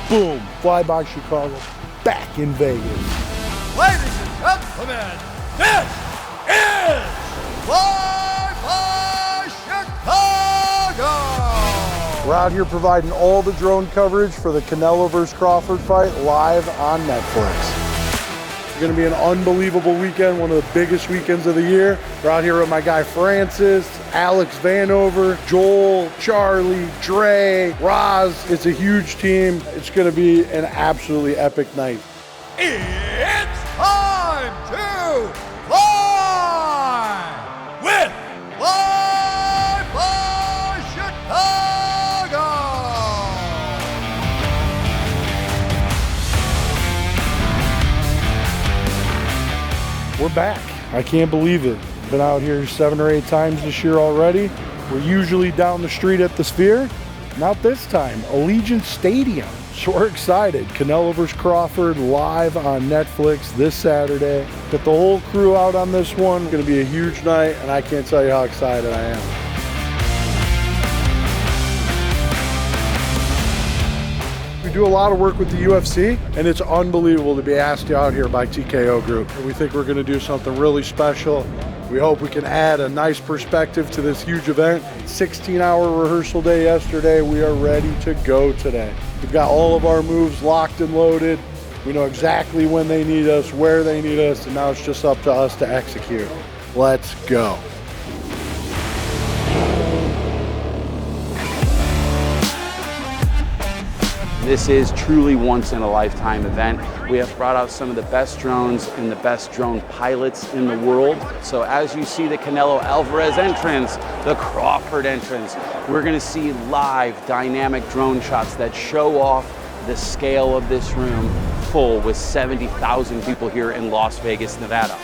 boom, Fly by Chicago, back in Vegas. Ladies and gentlemen, this is Fly by Chicago! We're out here providing all the drone coverage for the Canelo vs. Crawford fight live on Netflix. It's gonna be an unbelievable weekend, one of the biggest weekends of the year. We're out here with my guy Francis, Alex Vanover, Joel, Charlie, Dre, Roz. It's a huge team. It's gonna be an absolutely epic night. It's time to fly with Fly by Chicago! We're back. I can't believe it. Been out here 7 or 8 times this year already. We're usually down the street at the Sphere. Not this time, Allegiant Stadium. So we're excited. Canelo vs. Crawford live on Netflix this Saturday. Got the whole crew out on this one. It's gonna be a huge night, and I can't tell you how excited I am. We do a lot of work with the UFC, and it's unbelievable to be asked out here by TKO Group. We think we're gonna do something really special. We hope we can add a nice perspective to this huge event. 16-hour rehearsal day yesterday. We are ready to go today. We've got all of our moves locked and loaded. We know exactly when they need us, where they need us, and now it's just up to us to execute. Let's go. This is truly once in a lifetime event. We have brought out some of the best drones and the best drone pilots in the world. So as you see the Canelo Alvarez entrance, the Crawford entrance, we're gonna see live dynamic drone shots that show off the scale of this room full with 70,000 people here in Las Vegas, Nevada.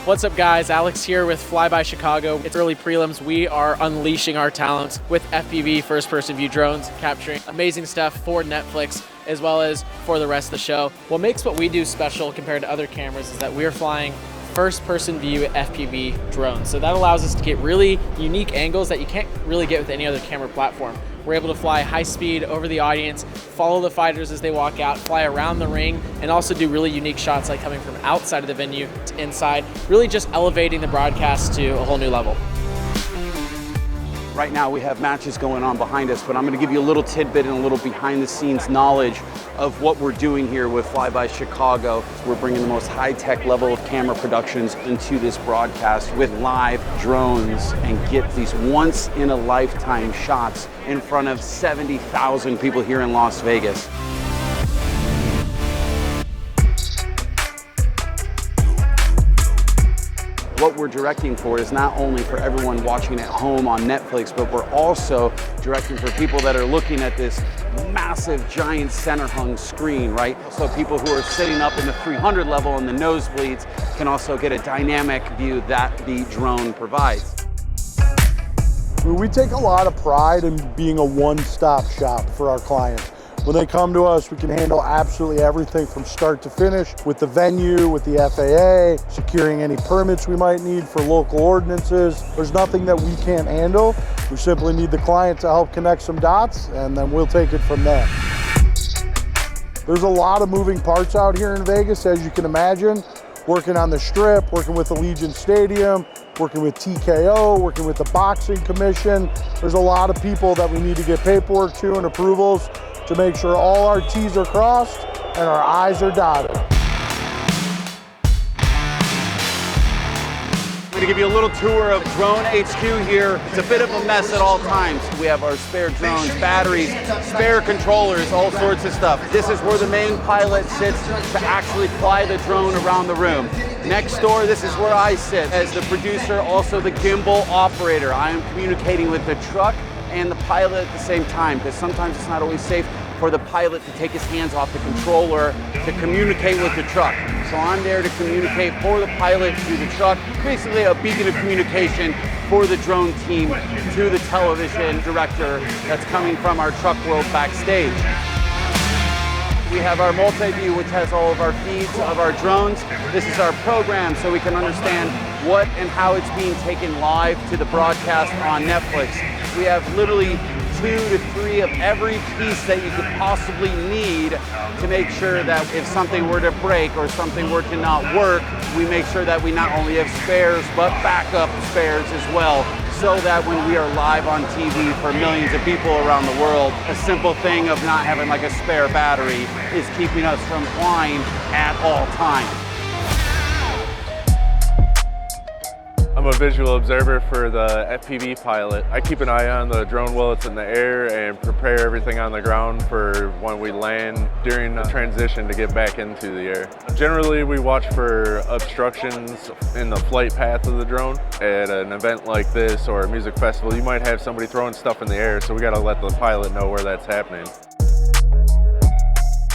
What's up guys, Alex here with Fly by Chicago. It's early prelims. We are unleashing our talents with FPV first person view drones, capturing amazing stuff for Netflix as well as for the rest of the show. What makes what we do special compared to other cameras is that we're flying first person view FPV drones. So that allows us to get really unique angles that you can't really get with any other camera platform. We're able to fly high speed over the audience, follow the fighters as they walk out, fly around the ring, and also do really unique shots like coming from outside of the venue to inside, really just elevating the broadcast to a whole new level. Right now we have matches going on behind us, but I'm gonna give you a little tidbit and a little behind the scenes knowledge of what we're doing here with Fly by Chicago. We're bringing the most high-tech level of camera productions into this broadcast with live drones and get these once-in-a-lifetime shots in front of 70,000 people here in Las Vegas. What we're directing for is not only for everyone watching at home on Netflix, but we're also directing for people that are looking at this massive, giant center hung screen, right? So people who are sitting up in the 300 level in the nosebleeds can also get a dynamic view that the drone provides. We take a lot of pride in being a one-stop shop for our clients. When they come to us, we can handle absolutely everything from start to finish with the venue, with the FAA, securing any permits we might need for local ordinances. There's nothing that we can't handle. We simply need the client to help connect some dots, and then we'll take it from there. There's a lot of moving parts out here in Vegas, as you can imagine. Working on the Strip, working with Allegiant Stadium, working with TKO, working with the Boxing Commission. There's a lot of people that we need to get paperwork to and approvals to make sure all our T's are crossed and our I's are dotted. I'm gonna give you a little tour of Drone HQ here. It's a bit of a mess at all times. We have our spare drones, batteries, spare controllers, all sorts of stuff. This is where the main pilot sits to actually fly the drone around the room. Next door, this is where I sit as the producer, also the gimbal operator. I am communicating with the truck and the pilot at the same time, because sometimes it's not always safe for the pilot to take his hands off the controller to communicate with the truck. So I'm there to communicate for the pilot to the truck, basically a beacon of communication for the drone team to the television director that's coming from our truck world backstage. We have our multi-view, which has all of our feeds of our drones. This is our program, so we can understand what and how it's being taken live to the broadcast on Netflix. We have literally 2 to 3 of every piece that you could possibly need to make sure that if something were to break or something were to not work, we make sure that we not only have spares, but backup spares as well, so that when we are live on TV for millions of people around the world, a simple thing of not having like a spare battery is keeping us from flying at all times. I'm a visual observer for the FPV pilot. I keep an eye on the drone while it's in the air and prepare everything on the ground for when we land during the transition to get back into the air. Generally, we watch for obstructions in the flight path of the drone. At an event like this or a music festival, you might have somebody throwing stuff in the air, so we gotta let the pilot know where that's happening.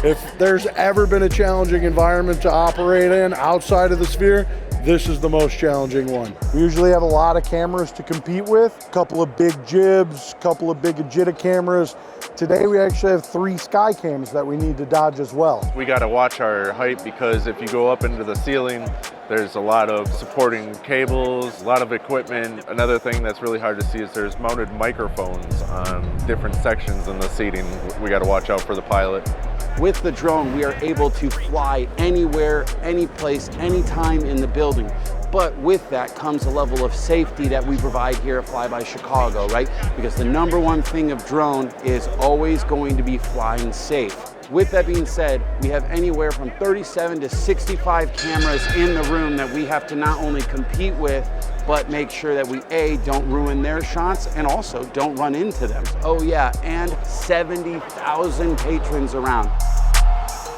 If there's ever been a challenging environment to operate in outside of the sphere, this is the most challenging one. We usually have a lot of cameras to compete with, a couple of big jibs, a couple of big Agita cameras. Today we actually have 3 sky cams that we need to dodge as well. We gotta watch our height because if you go up into the ceiling, there's a lot of supporting cables, a lot of equipment. Another thing that's really hard to see is there's mounted microphones on different sections in the seating. We gotta watch out for the pilot. With the drone, we are able to fly anywhere, any place, anytime in the building. But with that comes a level of safety that we provide here at Fly by Chicago, right? Because the number one thing of drone is always going to be flying safe. With that being said, we have anywhere from 37 to 65 cameras in the room that we have to not only compete with, but make sure that we A, don't ruin their shots and also don't run into them. Oh yeah, and 70,000 patrons around.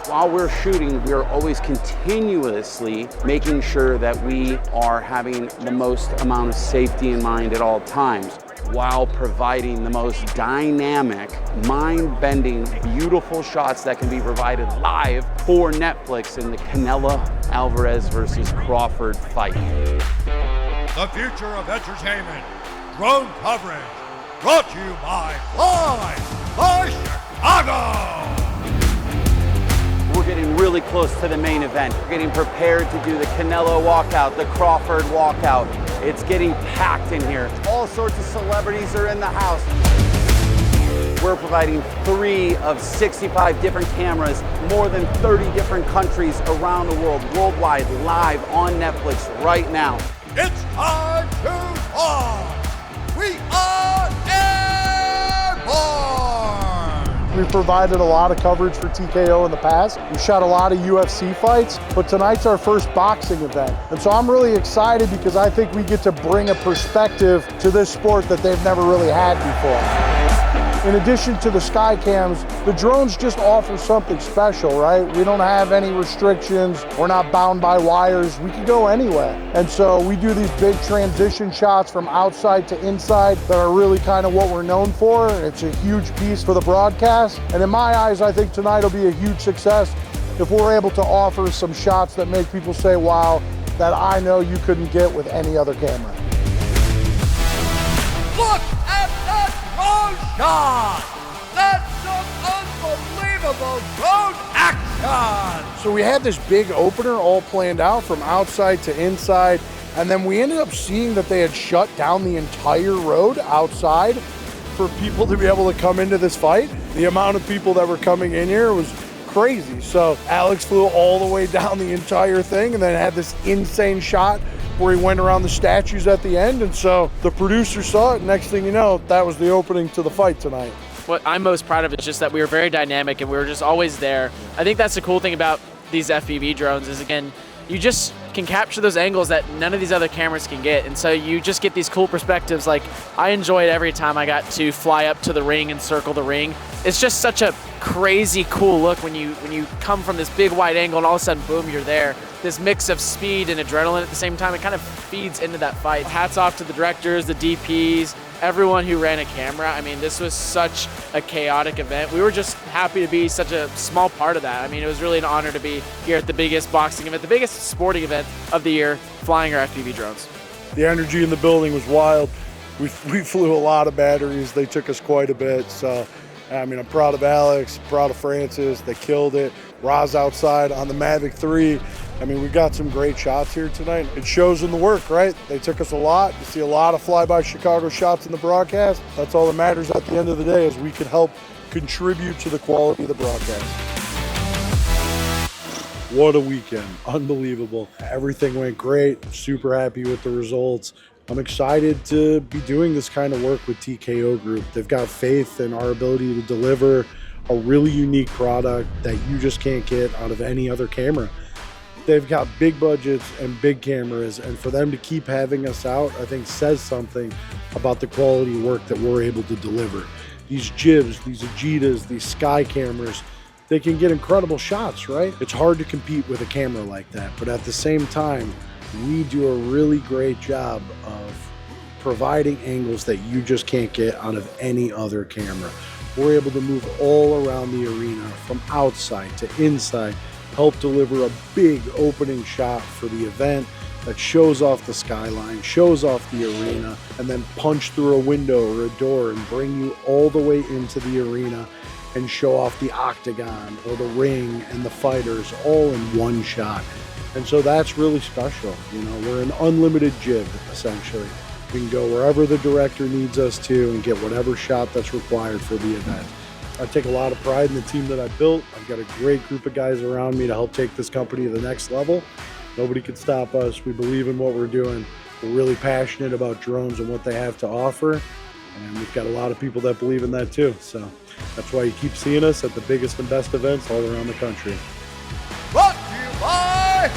While we're shooting, we are always continuously making sure that we are having the most amount of safety in mind at all times, while providing the most dynamic, mind-bending, beautiful shots that can be provided live for Netflix in the Canelo Alvarez versus Crawford fight. The future of entertainment, drone coverage, brought to you by Fly by Chicago. We're getting really close to the main event. We're getting prepared to do the Canelo walkout, the Crawford walkout. It's getting packed in here. All sorts of celebrities are in the house. We're providing 3 of 65 different cameras, more than 30 different countries around the world, worldwide, live on Netflix right now. It's time to fly. We are airborne. We've provided a lot of coverage for TKO in the past. We've shot a lot of UFC fights, but tonight's our first boxing event. And so I'm really excited because I think we get to bring a perspective to this sport that they've never really had before. In addition to the sky cams, the drones just offer something special, right? We don't have any restrictions. We're not bound by wires. We can go anywhere. And so we do these big transition shots from outside to inside that are really kind of what we're known for. It's a huge piece for the broadcast. And in my eyes, I think tonight will be a huge success if we're able to offer some shots that make people say, wow, that I know you couldn't get with any other camera. Look at that drone shot! That's some unbelievable drone action! So we had this big opener all planned out from outside to inside, and then we ended up seeing that they had shut down the entire road outside for people to be able to come into this fight. The amount of people that were coming in here was crazy. So Alex flew all the way down the entire thing and then had this insane shot where he went around the statues at the end. And so the producer saw it. Next thing you know, that was the opening to the fight tonight. What I'm most proud of is just that we were very dynamic and we were just always there. I think that's the cool thing about these FPV drones is, again, you just can capture those angles that none of these other cameras can get. And so you just get these cool perspectives. Like, I enjoyed every time I got to fly up to the ring and circle the ring. It's just such a crazy cool look when you come from this big wide angle and all of a sudden, boom, you're there. This mix of speed and adrenaline at the same time, it kind of feeds into that fight. Hats off to the directors, the DPs, everyone who ran a camera. I mean, this was such a chaotic event. We were just happy to be such a small part of that. I mean, it was really an honor to be here at the biggest boxing event, the biggest sporting event of the year, flying our FPV drones. The energy in the building was wild. We flew a lot of batteries. They took us quite a bit. So, I mean, I'm proud of Alex, proud of Francis. They killed it. Roz outside on the Mavic 3. I mean, we got some great shots here tonight. It shows in the work, right? They took us a lot. You see a lot of Fly by Chicago shots in the broadcast. That's all that matters at the end of the day, is we can help contribute to the quality of the broadcast. What a weekend. Unbelievable. Everything went great. Super happy with the results. I'm excited to be doing this kind of work with TKO Group. They've got faith in our ability to deliver a really unique product that you just can't get out of any other camera. They've got big budgets and big cameras, and for them to keep having us out, I think says something about the quality work that we're able to deliver. These jibs, these Agitas, these Sky cameras, they can get incredible shots, right? It's hard to compete with a camera like that, but at the same time, we do a really great job of providing angles that you just can't get out of any other camera. We're able to move all around the arena, from outside to inside, help deliver a big opening shot for the event that shows off the skyline, shows off the arena, and then punch through a window or a door and bring you all the way into the arena and show off the octagon or the ring and the fighters all in one shot. And so that's really special. You know, we're an unlimited jib, essentially. We can go wherever the director needs us to and get whatever shot that's required for the event. I take a lot of pride in the team that I built. I've got a great group of guys around me to help take this company to the next level. Nobody can stop us. We believe in what we're doing. We're really passionate about drones and what they have to offer. And we've got a lot of people that believe in that too. So that's why you keep seeing us at the biggest and best events all around the country. Brought to you by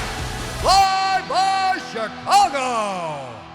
Fly by Chicago.